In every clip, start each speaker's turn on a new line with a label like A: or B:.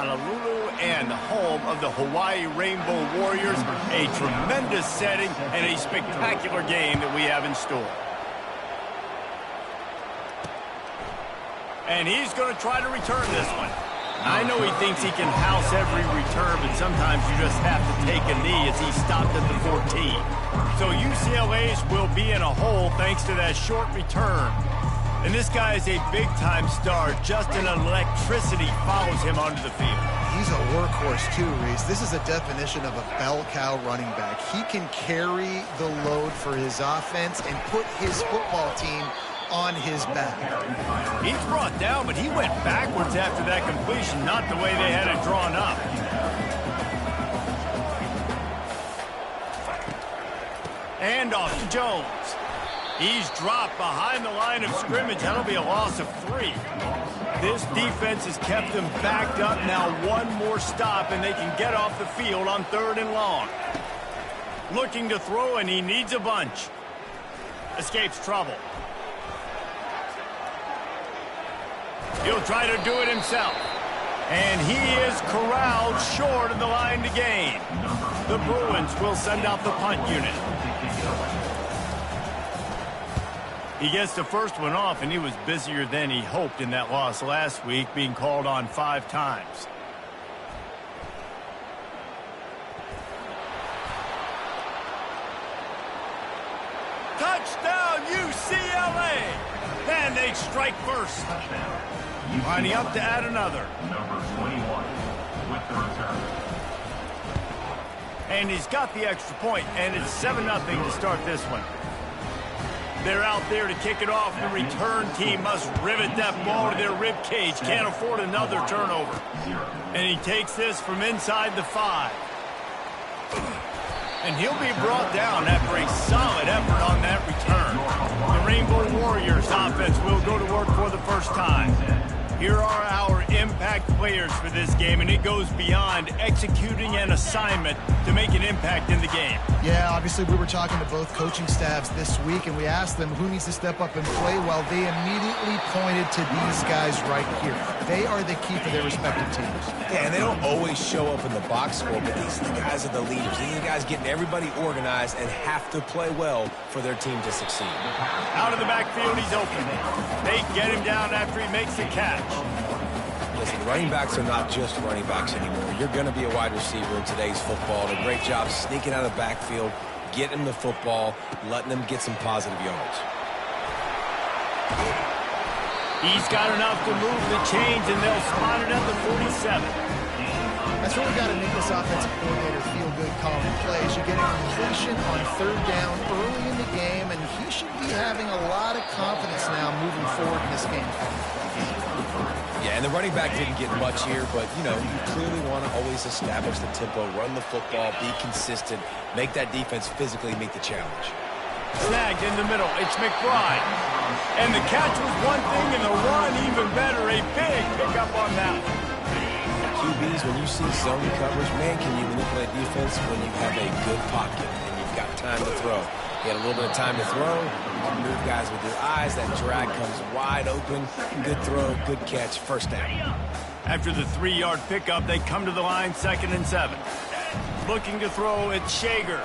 A: Honolulu and home of the Hawaii Rainbow Warriors. A tremendous setting and a spectacular game that we have in store. And he's going to try to return this one. I know he thinks he can house every return, but sometimes you just have to take a knee as he stopped at the 14. So UCLA's will be in a hole thanks to that short return. And this guy is a big-time star. Just an electricity follows him onto the field.
B: He's a workhorse too, Reese. This is a definition of a bell cow running back. He can carry the load for his offense and put his football team on his back.
A: He's brought down, but he went backwards after that completion, not the way they had it drawn up. And off to Jones. He's dropped behind the line of scrimmage. That'll be a loss of 3. This defense has kept them backed up. Now one more stop, and they can get off the field on 3rd and long. Looking to throw, and he needs a bunch. Escapes trouble. He'll try to do it himself. And he is corralled short of the line to gain. The Bruins will send out the punt unit. He gets the first one off, and he was busier than he hoped in that loss last week, being called on 5 times. Touchdown, UCLA! And they strike first. Lining up to add another.
C: Number 21 with the return.
A: And he's got the extra point, and it's 7-0 to start this one. They're out there to kick it off. The return team must rivet that ball to their rib cage. Can't afford another turnover. And he takes this from inside the 5. And he'll be brought down after a solid effort on that return. The Rainbow Warriors offense will go to work for the first time. Here are our impact players for this game, and it goes beyond executing an assignment to make an impact in the game.
B: Yeah, obviously we were talking to both coaching staffs this week, and we asked them who needs to step up and play well. They immediately pointed to these guys right here. They are the key for their respective teams.
D: Yeah, and they don't always show up in the box score, but these are the guys are the leaders. These are the guys getting everybody organized and have to play well for their team to succeed.
A: Out of the backfield, he's open. They get him down after he makes the catch.
D: Listen, running backs are not just running backs anymore. You're going to be a wide receiver in today's football. And a great job sneaking out of the backfield, getting the football, letting them get some positive yards.
A: He's got enough to move the chains, and they'll spot it at the 47.
B: That's what we've got to make this offensive coordinator feel good calling plays. You get a completion on 3rd down early in the game, and he should be having a lot of confidence now moving forward in this game.
D: Yeah, and the running back didn't get much here, but, you know, you clearly want to always establish the tempo, run the football, be consistent, make that defense physically meet the challenge.
A: Snagged in the middle. It's McBride. And the catch was one thing, and the run even better. A big pickup on that one.
D: QBs, when you see zone coverage, man, can you manipulate defense when you have a good pocket and you've got time to throw. You had a little bit of time to throw. You move guys with your eyes. That drag comes wide open. Good throw, good catch, first down.
A: After the 3-yard pickup, they come to the line, 2nd and 7. Looking to throw, it's Shager.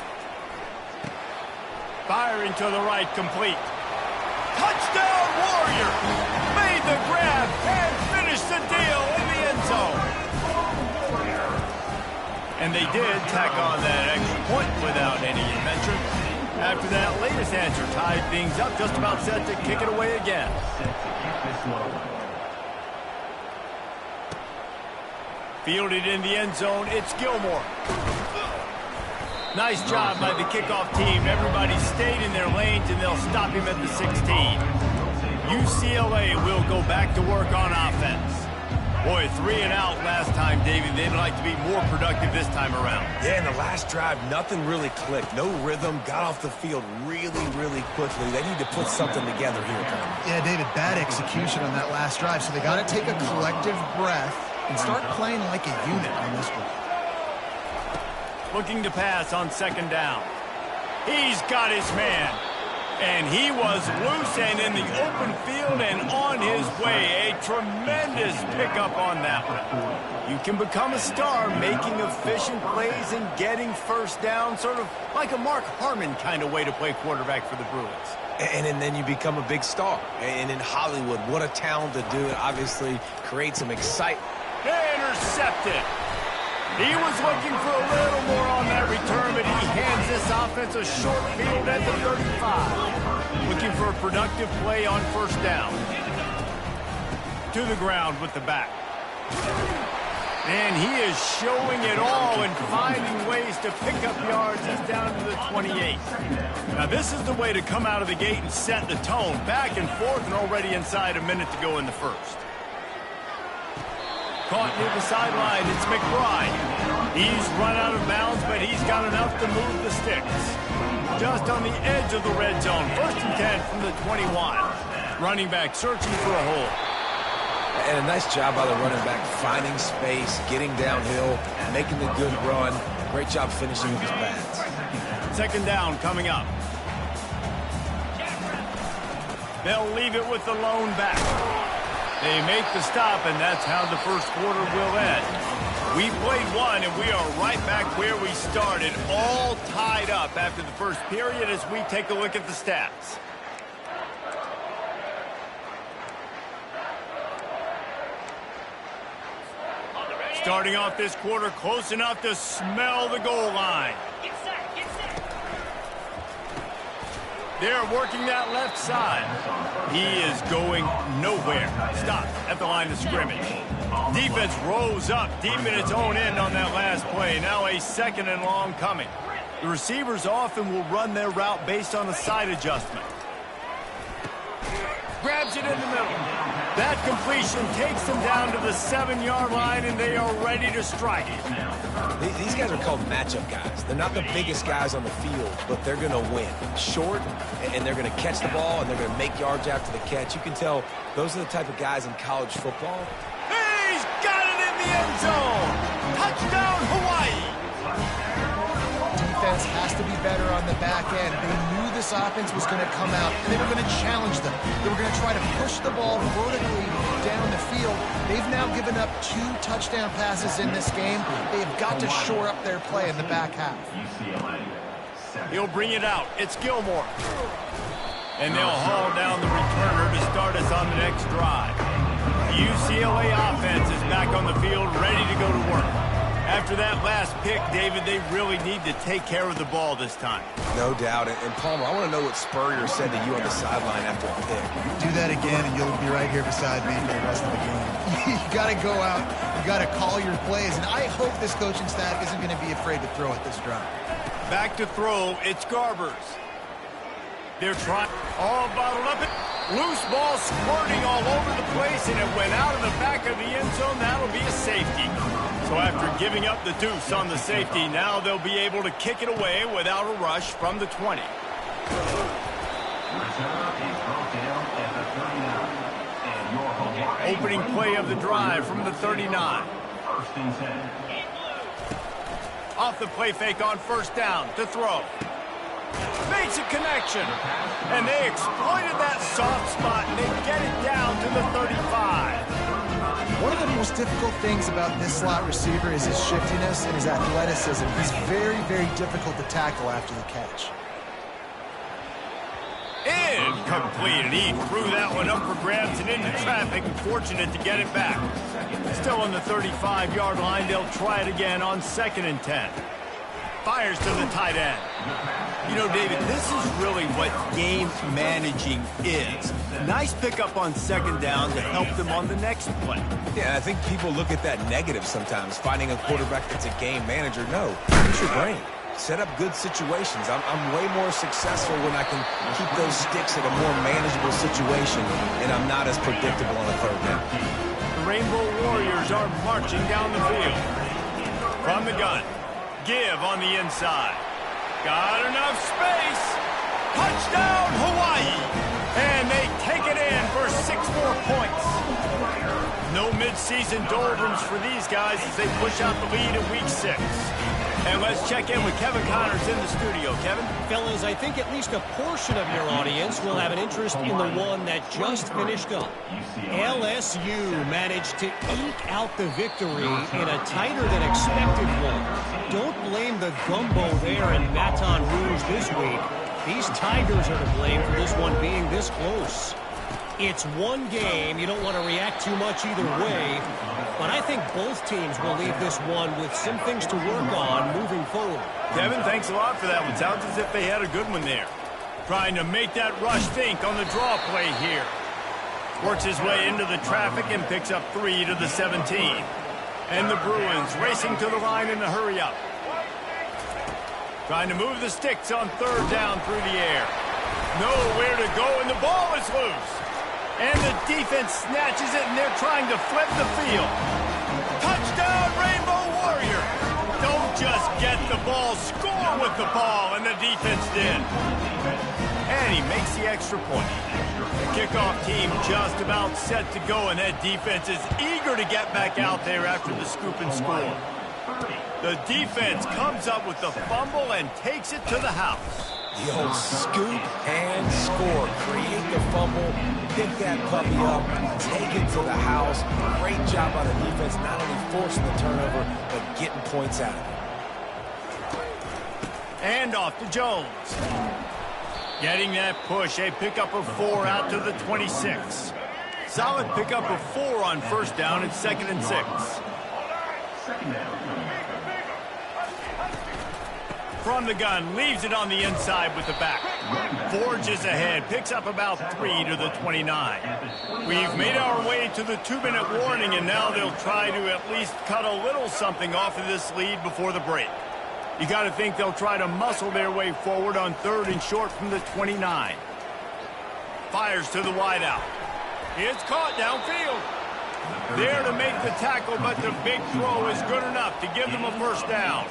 A: Firing to the right, complete. Touchdown, Warrior! Made the grab and finished the deal in the end zone. And they did tack on that extra point without any adventure. After that latest answer tied things up, just about set to kick it away again. Fielded in the end zone, it's Gilmore. Nice job by the kickoff team. Everybody stayed in their lanes, and they'll stop him at the 16. UCLA will go back to work on offense. Boy, 3 and out last time, David. They'd like to be more productive this time around.
D: Yeah, in the last drive, nothing really clicked. No rhythm, got off the field really, really quickly. They need to put something together here, Tom.
B: Yeah, David, bad execution on that last drive, so they got to take a collective breath and start playing like a unit on this one.
A: Looking to pass on 2nd down. He's got his man. And he was loose and in the open field and on his way. A tremendous pickup on that one. You can become a star making efficient plays and getting first down, sort of like a Mark Harmon kind of way to play quarterback for the Bruins.
D: And then you become a big star. And in Hollywood, what a talent to do it. Obviously creates some excitement.
A: Intercepted. He was looking for a little more on that return, but he hands this offense a short field at the 35. Looking for a productive play on first down. To the ground with the back. And he is showing it all and finding ways to pick up yards. He's down to the 28. Now this is the way to come out of the gate and set the tone. Back and forth and already inside a minute to go in the first. Caught near the sideline, it's McBride. He's run out of bounds, but he's got enough to move the sticks. Just on the edge of the red zone. 1st and 10 from the 21. Running back searching for a hole.
D: And a nice job by the running back, finding space, getting downhill, making the good run. Great job finishing with his pads.
A: 2nd down coming up. They'll leave it with the lone back. They make the stop, and that's how the first quarter will end. We played one, and we are right back where we started, all tied up after the first period as we take a look at the stats. Starting off this quarter close enough to smell the goal line. They're working that left side. He is going nowhere. Stop at the line of scrimmage. Defense rose up deep in its own end on that last play. Now a 2nd and long coming. The receivers often will run their route based on a side adjustment. Grabs it in the middle. That completion takes them down to the 7-yard line, and they are ready to strike.
D: These guys are called matchup guys. They're not the biggest guys on the field, but they're going to win. Short, and they're going to catch the ball, and they're going to make yards after the catch. You can tell those are the type of guys in college football.
A: He's got it in the end zone. Touchdown, Hawaii.
B: Defense has to be better on the back end. They knew this offense was going to come out, and they were going to challenge them. They were going to try to push the ball vertically down the field. They've now given up 2 touchdown passes in this game. They've got to shore up their play in the back half.
A: He'll bring it out. It's Gilmore. And they'll haul down the returner to start us on the next drive. The UCLA offense is back on the field, ready to go to work. After that last pick, David, they really need to take care of the ball this time.
D: No doubt. And Palmer, I want to know what Spurrier said to you on the sideline after a pick.
B: Do that again, and you'll be right here beside me for the rest of the game. You got to go out. You got to call your plays, and I hope this coaching staff isn't going to be afraid to throw at this drive.
A: Back to throw, it's Garbers. They're trying, all bottled up. Loose ball squirting all over the place, and it went out of the back of the end zone. That'll be a safety. So after giving up the deuce on the safety, now they'll be able to kick it away without a rush from the 20. Opening play of the drive from the 39. Off the play fake on 1st down to throw. Makes a connection. And they exploited that soft spot, and they get it down to the 35.
B: One of the most difficult things about this slot receiver is his shiftiness and his athleticism. He's very, very difficult to tackle after the catch.
A: Incomplete, and he threw that one up for grabs and into traffic, and fortunate to get it back. Still on the 35-yard line, they'll try it again on 2nd and 10. Fires to the tight end. You know, David, this is really what game managing is. Nice pickup on 2nd down to help them on the next play.
D: Yeah, I think people look at that negative sometimes, finding a quarterback that's a game manager. No, use your brain. Set up good situations. I'm way more successful when I can keep those sticks at a more manageable situation, and I'm not as predictable on a 3rd down.
A: The Rainbow Warriors are marching down the field. From the gun. Give on the inside. Got enough space. Touchdown, Hawaii. And they take it in for 6 more points. No midseason doldrums for these guys as they push out the lead in week 6. And let's check in with Kevin Connors in the studio. Kevin?
E: Fellas, I think at least a portion of your audience will have an interest in the one that just finished up. LSU managed to eke out the victory in a tighter than expected one. Don't blame the gumbo there in Baton Rouge this week. These Tigers are to blame for this one being this close. It's one game. You don't want to react too much either way. But I think both teams will leave this one with some things to work on moving forward.
A: Kevin, thanks a lot for that one. Sounds as if they had a good one there. Trying to make that rush think on the draw play here. Works his way into the traffic and picks up 3 to the 17. And the Bruins racing to the line in a hurry-up. Trying to move the sticks on third down through the air. Nowhere to go, and the ball is loose. And the defense snatches it, and they're trying to flip the field. Touchdown, Rainbow Warrior! Don't just get the ball, score with the ball, and the defense did. And he makes the extra point. The kickoff team just about set to go, and that defense is eager to get back out there after the scoop and score. The defense comes up with the fumble and takes it to the house.
D: The old scoop and score. Create the fumble, pick that puppy up, take it to the house. Great job by the defense, not only forcing the turnover, but getting points out of it.
A: And off to Jones. Getting that push, a pickup of 4 out to the 26. Solid pickup of 4 on first down and 2nd and 6. From the gun, leaves it on the inside with the back. Forges ahead, picks up about 3 to the 29. We've made our way to the 2-minute warning, and now they'll try to at least cut a little something off of this lead before the break. You got to think they'll try to muscle their way forward on 3rd and short from the 29. Fires to the wideout. It's caught downfield. There to make the tackle, but the big throw is good enough to give them a first down.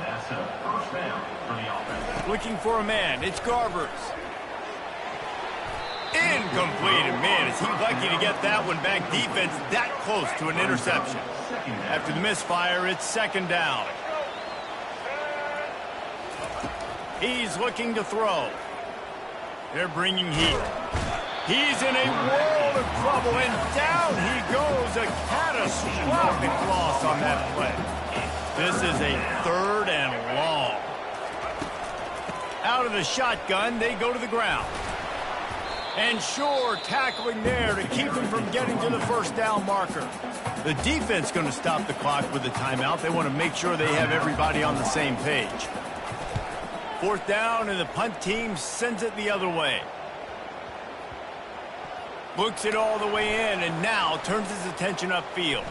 C: That's a first down for the offense.
A: Looking for a man. It's Garbers. Incomplete. And man, is he lucky to get that one back. Defense that close to an interception. After the misfire, it's 2nd down. He's looking to throw. They're bringing heat. He's in a world of trouble, and down he goes. A catastrophic loss on that play. This is a 3rd and long. Out of the shotgun, they go to the ground. And Shore tackling there to keep him from getting to the first down marker. The defense going to stop the clock with a timeout. They want to make sure they have everybody on the same page. 4th down, and the punt team sends it the other way. Looks it all the way in, and now turns his attention upfield.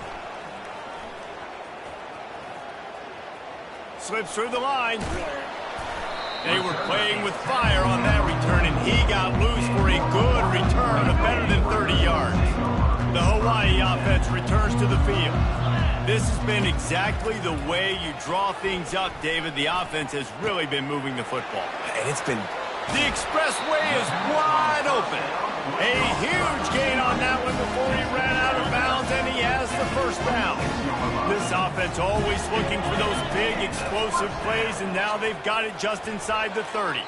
A: Slips through the line. They were playing with fire on that return, and he got loose for a good return of better than 30 yards. The Hawaii offense returns to the field. This has been exactly the way you draw things up, David. The offense has really been moving the football.
D: And it's been...
A: The expressway is wide open. A huge gain on that one before he ran out of bounds, and he has the first down. This offense always looking for those big, explosive plays, and now they've got it just inside the 30.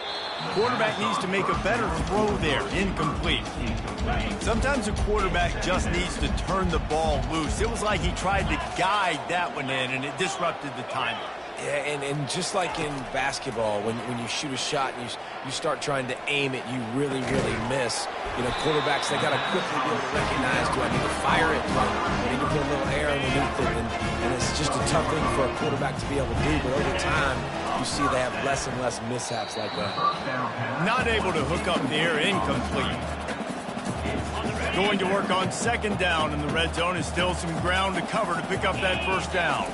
A: Quarterback needs to make a better throw there, incomplete. Sometimes a quarterback just needs to turn the ball loose. It was like he tried to guide that one in, and it disrupted the timing.
D: Yeah, and just like in basketball, when you shoot a shot and you start trying to aim it, you really miss. You know, quarterbacks, they got to quickly be able to recognize, do I need to fire it? Do I need to put a little air underneath it? And it's just a tough thing for a quarterback to be able to do. But over time, you see they have less and less mishaps like that.
A: Not able to hook up there, incomplete. Going to work on 2nd down in the red zone, and still some ground to cover to pick up that first down.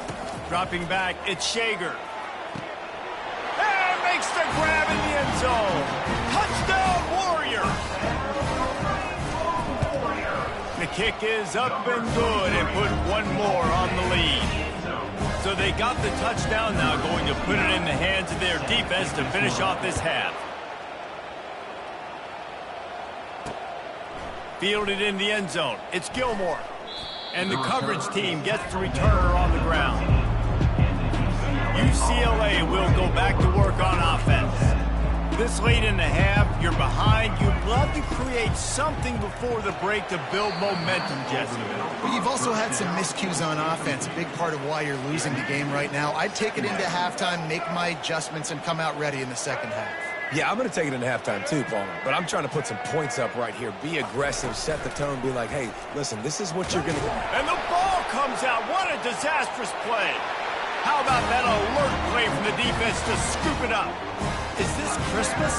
A: Dropping back, it's Shager. And makes the grab in the end zone. Touchdown, Warriors! The kick is up and good and put one more on the lead. So they got the touchdown, now going to put it in the hands of their defense to finish off this half. Fielded in the end zone. It's Gilmore. And the coverage team gets the returner on the ground. UCLA will go back to work on offense. This late in the half, you're behind. You'd love to create something before the break to build momentum, Jesse.
B: But you've also had some miscues on offense, a big part of why you're losing the game right now. I'd take it into halftime, make my adjustments, and come out ready in the second half.
D: Yeah, I'm going to take it into halftime too, Paul. But I'm trying to put some points up right here. Be aggressive, set the tone, be like, hey, listen, this is what you're going to do.
A: And the ball comes out. What a disastrous play. How about that alert play from the defense to scoop it up? Is this Christmas?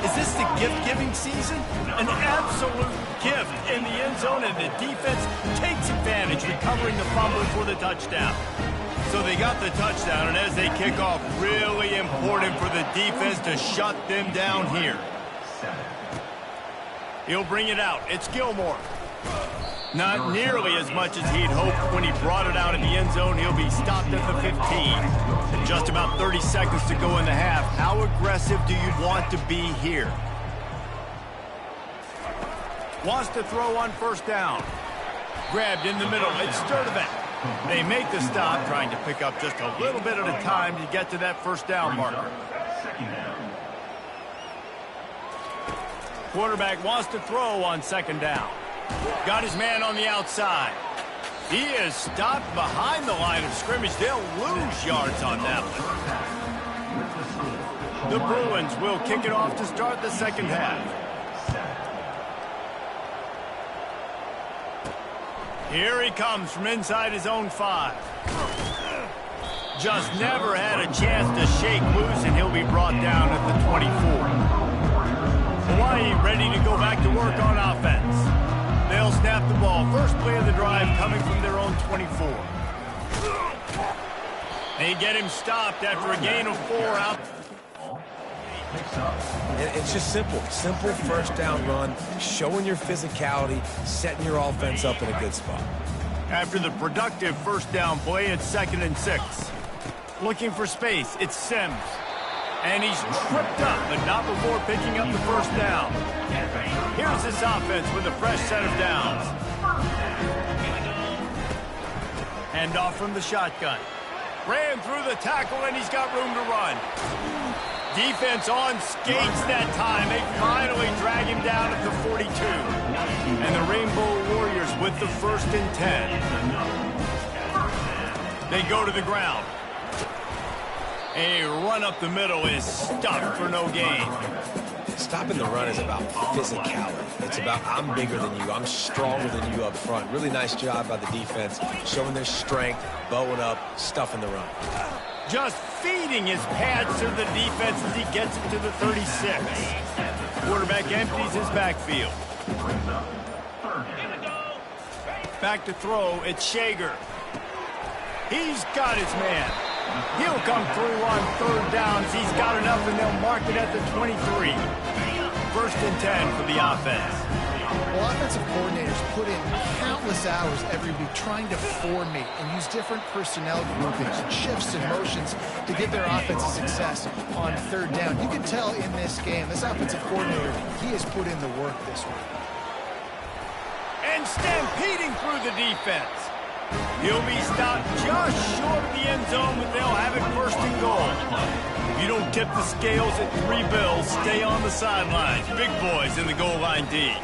A: Is this the gift-giving season? An absolute gift in the end zone, and the defense takes advantage, recovering the fumble for the touchdown. So they got the touchdown, and as they kick off, really important for the defense to shut them down here. He'll bring it out. It's Gilmore. Not nearly as much as he'd hoped when he brought it out in the end zone. He'll be stopped at the 15. Just about 30 seconds to go in the half. How aggressive do you want to be here? Wants to throw on first down. Grabbed in the middle. It's Sturdivant. They make the stop, trying to pick up just a little bit at a time to get to that first down marker. Quarterback wants to throw on second down. Got his man on the outside. He is stopped behind the line of scrimmage. They'll lose yards on that one. The Bruins will kick it off to start the second half. Here he comes from inside his own 5. Just never had a chance to shake loose, and he'll be brought down at the 24. Hawaii ready to go back to work on offense. They'll snap the ball. First play of the drive coming from their own 24. They get him stopped after a gain of 4 out.
D: It's just simple. Simple first down run, showing your physicality, setting your offense up in a good spot.
A: After the productive first down play, it's 2nd and 6. Looking for space, it's Sims. And he's tripped up, but not before picking up the first down. Here's this offense with a fresh set of downs. Hand off from the shotgun. Ran through the tackle, and he's got room to run. Defense on skates that time. They finally drag him down at the 42. And the Rainbow Warriors with the 1st and 10. They go to the ground. A run up the middle is stuffed for no gain.
D: Stopping the run is about physicality. It's about I'm bigger than you. I'm stronger than you up front. Really nice job by the defense, showing their strength, bowing up, stuffing the run.
A: Just feeding his pads to the defense as he gets it to the 36. Quarterback empties his backfield. Back to throw, it's Shager. He's got his man. He'll come through on 3rd down as he's got enough, and they'll mark it at the 23. 1st and 10 for the offense.
B: Well, offensive coordinators put in countless hours every week trying to formate and use different personnel groupings and shifts and motions to give their offense a success on 3rd down. You can tell in this game, this offensive coordinator, he has put in the work this week.
A: And stampeding through the defense. He'll be stopped just short of the end zone, but they'll have it 1st and goal. If you don't tip the scales at 3 bills, stay on the sidelines. Big boys in the goal line D.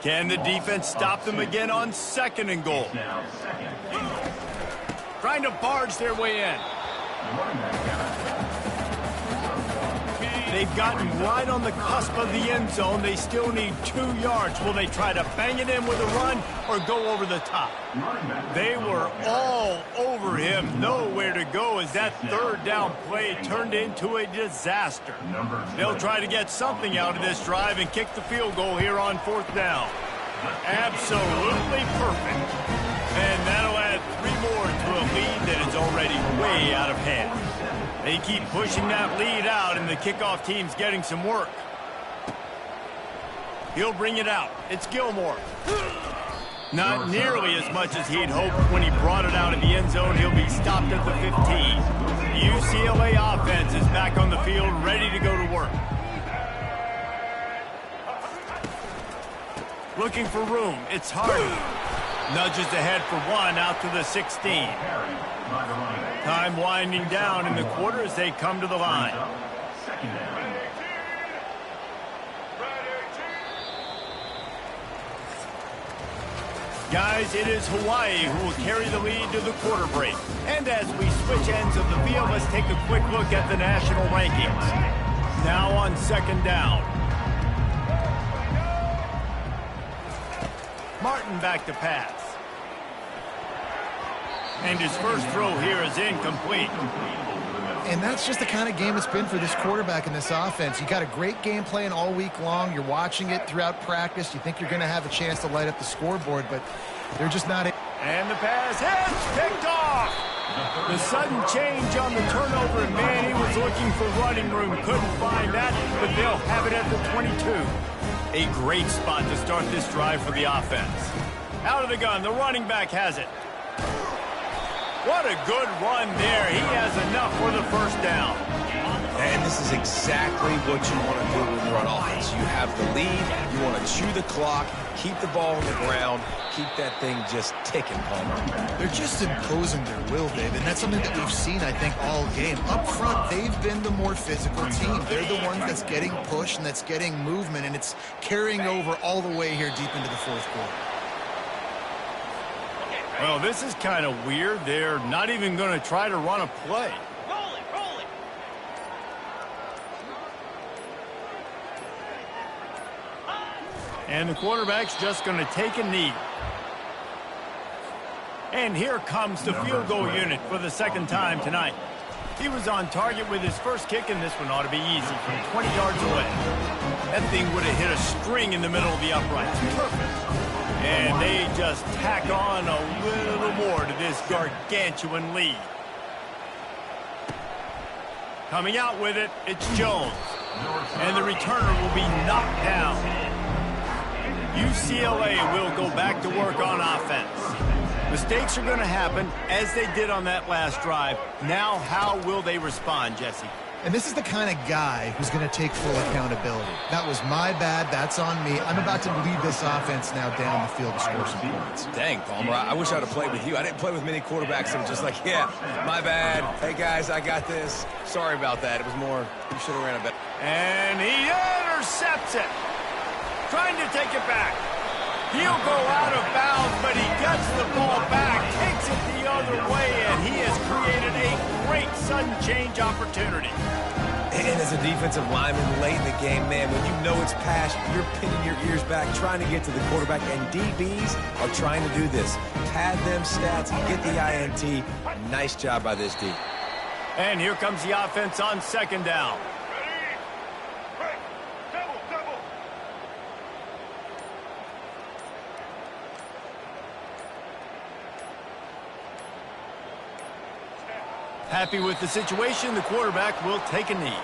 A: Can the defense stop them again on 2nd and goal? Trying to barge their way in. They've gotten right on the cusp of the end zone. They still need 2 yards. Will they try to bang it in with a run or go over the top? They were all over him. Nowhere to go as that 3rd down play turned into a disaster. They'll try to get something out of this drive and kick the field goal here on 4th down. Absolutely perfect. And that'll add 3 more to a lead that is already way out of hand. They keep pushing that lead out, and the kickoff team's getting some work. He'll bring it out. It's Gilmore. Not nearly as much as he'd hoped when he brought it out in the end zone. He'll be stopped at the 15. The UCLA offense is back on the field, ready to go to work. Looking for room. It's Hardy. Nudges ahead for one out to the 16. Time winding down in the quarter as they come to the line.
C: Second down.
A: Guys, it is Hawaii who will carry the lead to the quarter break. And as we switch ends of the field, let's take a quick look at the national rankings. Now on second down. Martin back to pass. And his first throw here is incomplete.
B: And that's just the kind of game it's been for this quarterback in this offense. You got a great game plan all week long. You're watching it throughout practice. You think you're going to have a chance to light up the scoreboard, but they're just not.
A: And the pass is picked off. The sudden change on the turnover, and man, he was looking for running room. Couldn't find that, but they'll have it at the 22. A great spot to start this drive for the offense. Out of the gun, the running back has it. What a good run there. He has enough for the first down.
D: And this is exactly what you want to do when you're on offense. You have the lead. You want to chew the clock, keep the ball on the ground, keep that thing just ticking, Palmer.
B: They're just imposing their will, Dave, and that's something that we've seen, I think, all game. Up front, they've been the more physical team. They're the ones that's getting pushed and that's getting movement, and it's carrying over all the way here deep into the fourth quarter.
A: Well, this is kind of weird. They're not even going to try to run a play.
E: Roll it.
A: And the quarterback's just going to take a knee. And here comes the field goal unit for the second time tonight. He was on target with his first kick, and this one ought to be easy from 20 yards away. That thing would have hit a string in the middle of the uprights. Perfect. And they just tack on a little more to this gargantuan lead. Coming out with it, it's Jones. And the returner will be knocked down. UCLA will go back to work on offense. Mistakes are going to happen, as they did on that last drive. Now, how will they respond, Jesse?
B: And this is the kind of guy who's going to take full accountability. That was my bad. That's on me. I'm about to lead this offense now down the field to score some points.
D: Dang, Palmer, I wish I would have played with you. I didn't play with many quarterbacks that were just like, yeah, my bad. Hey, guys, I got this. Sorry about that. It was more, you should have ran a better.
A: And he intercepts it. Trying to take it back. He'll go out of bounds, but he gets the ball back, takes it the other way, and he has created a great sudden change opportunity.
D: And as a defensive lineman late in the game, man, when you know it's pass, you're pinning your ears back, trying to get to the quarterback, and DBs are trying to do this. Pad them stats, get the INT. Nice job by this D.
A: And here comes the offense on second down. Happy with the situation, the quarterback will take a knee.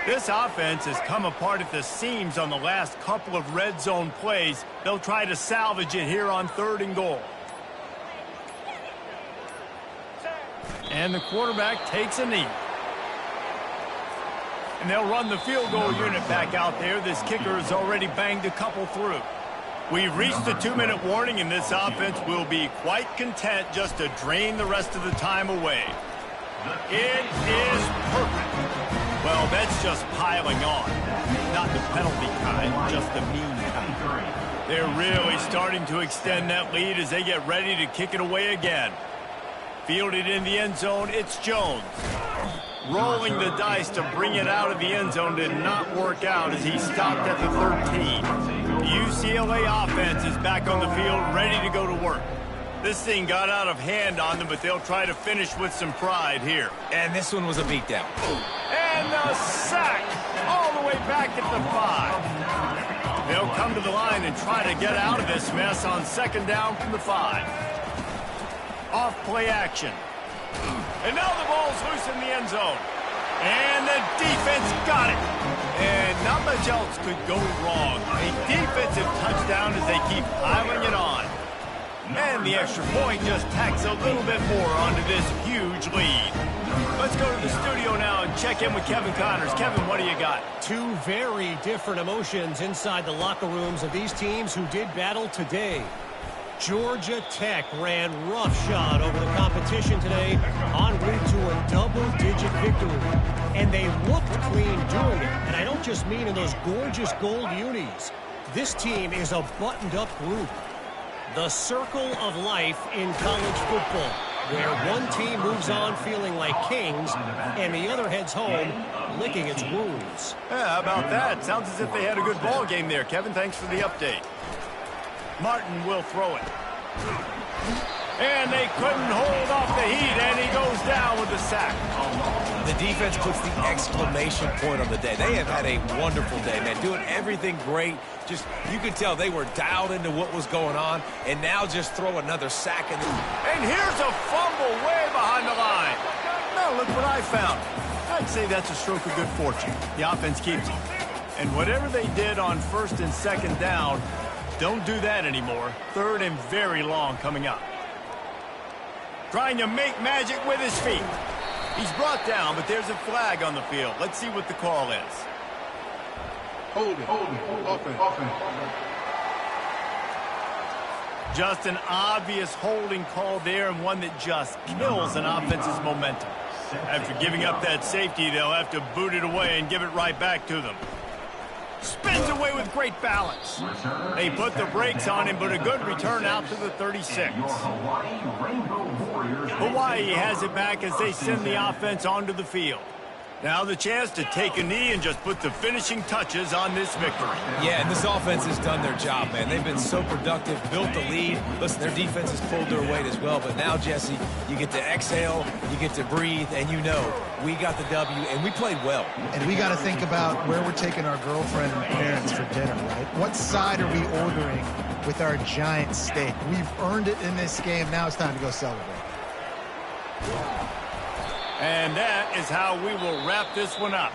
A: This offense has come apart at the seams on the last couple of red zone plays. They'll try to salvage it here on 3rd and goal. And the quarterback takes a knee. And they'll run the field goal unit back out there. This kicker has already banged a couple through. We've reached the 2-minute warning, and this offense will be quite content just to drain the rest of the time away. It is perfect. Well, that's just piling on. Not the penalty kind, just the mean kind. They're really starting to extend that lead as they get ready to kick it away again. Fielded in the end zone, it's Jones. Rolling the dice to bring it out of the end zone did not work out as he stopped at the 13. The UCLA offense is back on the field, ready to go to work. This thing got out of hand on them, but they'll try to finish with some pride here.
D: And this one was a beatdown.
A: And the sack all the way back at the 5. They'll come to the line and try to get out of this mess on second down from the 5. Off play action. And now the ball's loose in the end zone. And the defense got it. And not much else could go wrong. A defensive touchdown as they keep piling it on. And the extra point just tacks a little bit more onto this huge lead. Let's go to the studio now and check in with Kevin Connors. Kevin, what do you got?
E: Two very different emotions inside the locker rooms of these teams who did battle today. Georgia Tech ran roughshod over the competition today en route to a double-digit victory. And they looked clean doing it. And I don't just mean in those gorgeous gold unis. This team is a buttoned-up group. The circle of life in college football, where one team moves on feeling like kings and the other heads home licking its wounds.
A: Yeah, how about that? Sounds as if they had a good ball game there. Kevin, thanks for the update. Martin will throw it. And they couldn't hold off the heat, and he goes down with the sack.
D: The defense puts the exclamation point on the day. They have had a wonderful day, man, doing everything great. Just, you could tell they were dialed into what was going on, and now just throw another sack in.
A: And here's a fumble way behind the line. Now look what I found. I'd say that's a stroke of good fortune. The offense keeps it. And whatever they did on first and second down, don't do that anymore. Third and very long coming up. Trying to make magic with his feet. He's brought down, but there's a flag on the field. Let's see what the call is.
F: Holding. Offense.
A: Just an obvious holding call there, and one that just kills an offense's momentum. After giving up that safety, they'll have to boot it away and give it right back to them. Spins away with great balance. They put the brakes on him, but a good return out to the 36. Hawaii has it back as they send the offense onto the field. Now the chance to take a knee and just put the finishing touches on this victory.
D: Yeah, and this offense has done their job, man. They've been so productive, built the lead. Listen, their defense has pulled their weight as well. But now, Jesse, you get to exhale, you get to breathe, and you know we got the W, and we played well.
B: And we got to think about where we're taking our girlfriend and parents for dinner, right? What side are we ordering with our giant steak? We've earned it in this game. Now it's time to go celebrate.
A: And that is how we will wrap this one up.